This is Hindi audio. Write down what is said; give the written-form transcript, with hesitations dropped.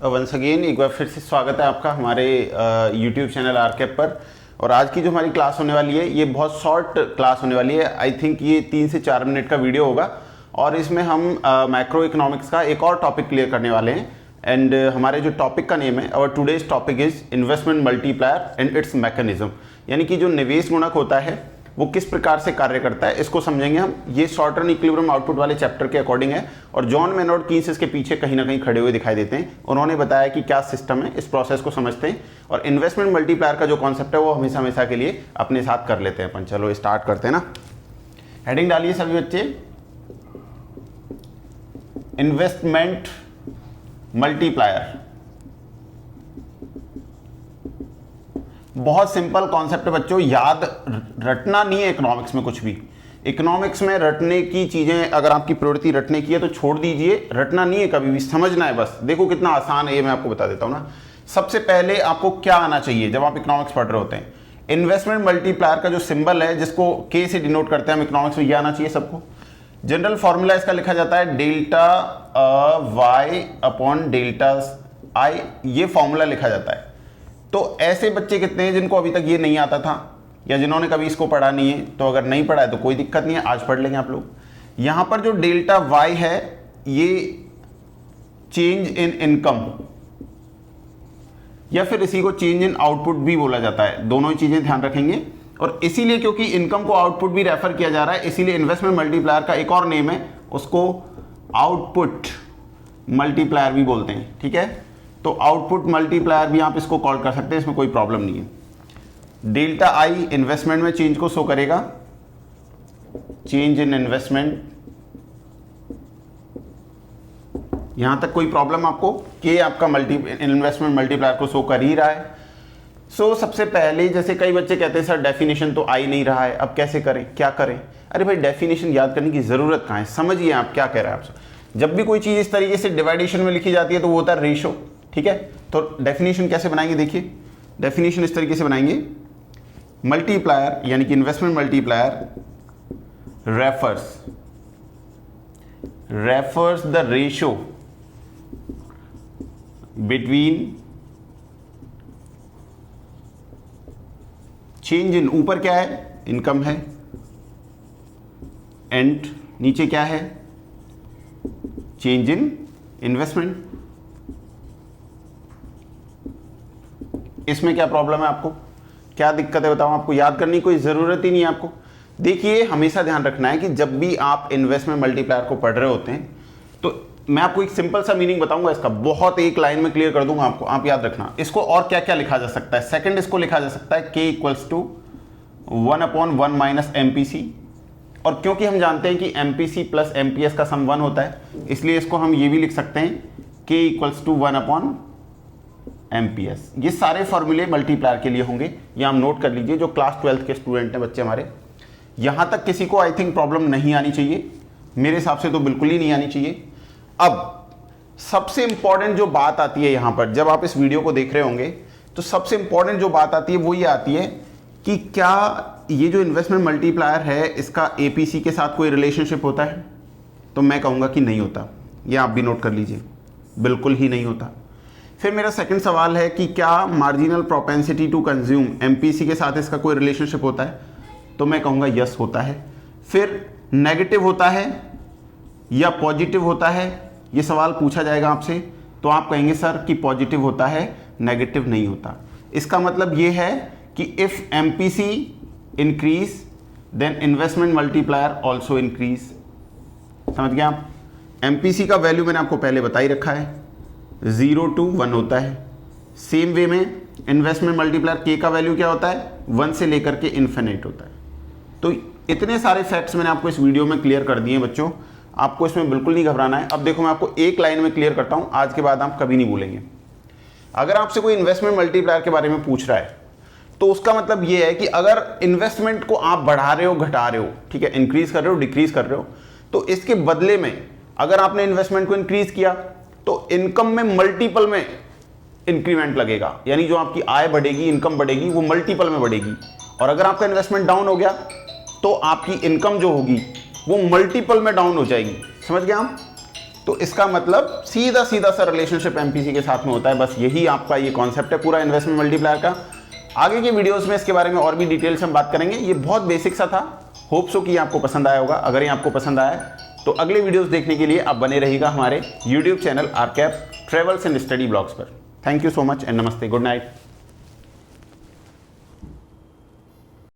वंस अगेन एक बार फिर से स्वागत है आपका हमारे यूट्यूब चैनल आरकेप पर। और आज की जो हमारी क्लास होने वाली है ये बहुत शॉर्ट क्लास होने वाली है। आई थिंक ये 3 से 4 मिनट का वीडियो होगा और इसमें हम मैक्रो इकोनॉमिक्स का एक और टॉपिक क्लियर करने वाले हैं। एंड हमारे जो टॉपिक का नेम है, और today's topic is investment multiplier and it's mechanism, यानी कि जो निवेश गुणक होता है वो किस प्रकार से कार्य करता है, इसको समझेंगे हम। ये शॉर्ट रन इक्विलिब्रियम आउटपुट वाले चैप्टर के अकॉर्डिंग है और जॉन मैनॉर्ड कीन्स इसके पीछे कहीं ना कहीं खड़े हुए दिखाई देते हैं। उन्होंने बताया कि क्या सिस्टम है, इस प्रोसेस को समझते हैं और इन्वेस्टमेंट मल्टीप्लायर का जो कॉन्सेप्ट है वो हमेशा हमेशा के लिए अपने साथ कर लेते हैं अपन। चलो स्टार्ट करते हैं ना। हेडिंग डालिए सभी बच्चे, इन्वेस्टमेंट मल्टीप्लायर। बहुत सिंपल कॉन्सेप्ट है बच्चों, याद रटना नहीं है इकोनॉमिक्स में कुछ भी। इकोनॉमिक्स में रटने की चीजें अगर आपकी प्रवृत्ति रटने की है तो छोड़ दीजिए, रटना नहीं है कभी भी, समझना है बस। देखो कितना आसान है ये, मैं आपको बता देता हूं ना। सबसे पहले आपको क्या आना चाहिए जब आप इकोनॉमिक्स पढ़ रहे होते हैं? इन्वेस्टमेंट मल्टीप्लायर का जो सिंबल है जिसको के से डिनोट करते हैं हम इकोनॉमिक्स में, ये आना चाहिए सबको। जनरल फॉर्मूला इसका लिखा जाता है delta y upon delta i, ये फॉर्मूला लिखा जाता है। तो ऐसे बच्चे कितने हैं जिनको अभी तक ये नहीं आता था या जिन्होंने कभी इसको पढ़ा नहीं है? तो अगर नहीं पढ़ा है तो कोई दिक्कत नहीं है, आज पढ़ लेंगे आप लोग। यहां पर जो डेल्टा वाई है ये चेंज इन इनकम या फिर इसी को चेंज इन आउटपुट भी बोला जाता है, दोनों ही चीजें ध्यान रखेंगे। और इसीलिए क्योंकि इनकम को आउटपुट भी रेफर किया जा रहा है, इसीलिए इन्वेस्टमेंट मल्टीप्लायर का एक और नेम है, उसको आउटपुट मल्टीप्लायर भी बोलते हैं। ठीक है, तो आउटपुट मल्टीप्लायर भी आप इसको कॉल कर सकते हैं, इसमें कोई प्रॉब्लम नहीं है। डेल्टा आई इन्वेस्टमेंट में चेंज को शो करेगा, चेंज इन इन्वेस्टमेंट, यहां तक कोई प्रॉब्लम आपको? के आपका इन्वेस्टमेंट मल्टीप्लायर को शो कर ही रहा है। सो सबसे पहले जैसे कई बच्चे कहते हैं सर डेफिनेशन तो आ ही नहीं रहा है, अब कैसे करें, क्या करें? अरे भाई डेफिनेशन याद करने की जरूरत कहां है, समझिए आप क्या कह रहे हैं आपसे। जब भी कोई चीज इस तरीके से डिवाइडेशन में लिखी जाती है तो वो होता है रेशो। ठीक है, तो डेफिनेशन कैसे बनाएंगे? देखिए डेफिनेशन इस तरीके से बनाएंगे, मल्टीप्लायर यानी कि investment multiplier refers the ratio between change in, ऊपर क्या है? इनकम है, एंड नीचे क्या है? Change in investment. इसमें क्या प्रॉब्लम है आपको, क्या दिक्कत है बताओ? आपको याद करने की कोई जरूरत ही नहीं है आपको। देखिए हमेशा ध्यान रखना है कि जब भी आप इन्वेस्टमेंट मल्टीप्लायर को पढ़ रहे होते हैं तो मैं आपको एक सिंपल सा मीनिंग बताऊंगा इसका, बहुत एक लाइन में क्लियर कर दूंगा आपको, आप याद रखना इसको। और क्या क्या लिखा जा सकता है? सेकंड इसको लिखा जा सकता है के इक्वल्स टू 1/1 माइनस एमपीसी। और क्योंकि हम जानते हैं कि एमपीसी प्लस एमपीएस का सम 1 होता है, इसलिए इसको हम ये भी लिख सकते हैं के इक्वल्स टू 1/एमपीएस। ये सारे फॉर्मूले मल्टीप्लायर के लिए होंगे, ये हम नोट कर लीजिए। जो क्लास 12 के स्टूडेंट हैं बच्चे हमारे, यहां तक किसी को आई थिंक प्रॉब्लम नहीं आनी चाहिए, मेरे हिसाब से तो बिल्कुल ही नहीं आनी चाहिए। अब सबसे इंपॉर्टेंट जो बात आती है यहां पर, जब आप इस वीडियो को देख रहे होंगे तो सबसे इंपॉर्टेंट जो बात आती है वो ये आती है कि क्या ये जो इन्वेस्टमेंट मल्टीप्लायर है इसका एपीसी के साथ कोई रिलेशनशिप होता है? तो मैं कहूंगा कि नहीं होता, ये आप भी नोट कर लीजिए, बिल्कुल ही नहीं होता। फिर मेरा सेकंड सवाल है कि क्या marginal propensity to consume MPC के साथ इसका कोई रिलेशनशिप होता है? तो मैं कहूंगा यस होता है। फिर नेगेटिव होता है या पॉजिटिव होता है, ये सवाल पूछा जाएगा आपसे, तो आप कहेंगे सर कि पॉजिटिव होता है, नेगेटिव नहीं होता। इसका मतलब ये है कि if MPC increase then investment multiplier also increase. समझ गए आप? एमपीसी का वैल्यू मैंने आपको पहले बता ही रखा है, 0 to 1 होता है। सेम वे में इन्वेस्टमेंट मल्टीप्लायर के का वैल्यू क्या होता है? 1 से लेकर के इन्फिनिट होता है। तो इतने सारे फैक्ट्स मैंने आपको इस वीडियो में क्लियर कर दिए बच्चों, आपको इसमें बिल्कुल नहीं घबराना है। अब देखो मैं आपको एक लाइन में क्लियर करता हूं, आज के बाद आप कभी नहीं भूलेंगे। अगर आपसे कोई इन्वेस्टमेंट मल्टीप्लायर के बारे में पूछ रहा है तो उसका मतलब यह है कि अगर इन्वेस्टमेंट को आप बढ़ा रहे हो, घटा रहे हो, ठीक है, इंक्रीज कर रहे हो, डिक्रीज कर रहे हो, तो इसके बदले में अगर आपने इन्वेस्टमेंट को इंक्रीज किया तो इनकम में मल्टीपल में इंक्रीमेंट लगेगा, यानी जो आपकी आय बढ़ेगी, इनकम बढ़ेगी, वो मल्टीपल में बढ़ेगी। और अगर आपका इन्वेस्टमेंट डाउन हो गया तो आपकी इनकम जो होगी वो मल्टीपल में डाउन हो जाएगी। समझ गए आप? तो इसका मतलब सीधा सीधा सा रिलेशनशिप एमपीसी के साथ में होता है। बस यही आपका ये कॉन्सेप्ट है पूरा इन्वेस्टमेंट मल्टीप्लायर का। आगे की वीडियोस में इसके बारे में और भी डिटेल से हम बात करेंगे। ये बहुत बेसिक सा था, होप सो कि आपको पसंद आया होगा। अगर ये आपको पसंद आया तो अगले वीडियोस देखने के लिए आप बने रहिएगा हमारे YouTube channel RKF travels and study blogs पर। Thank you so much and नमस्ते, गुड नाइट।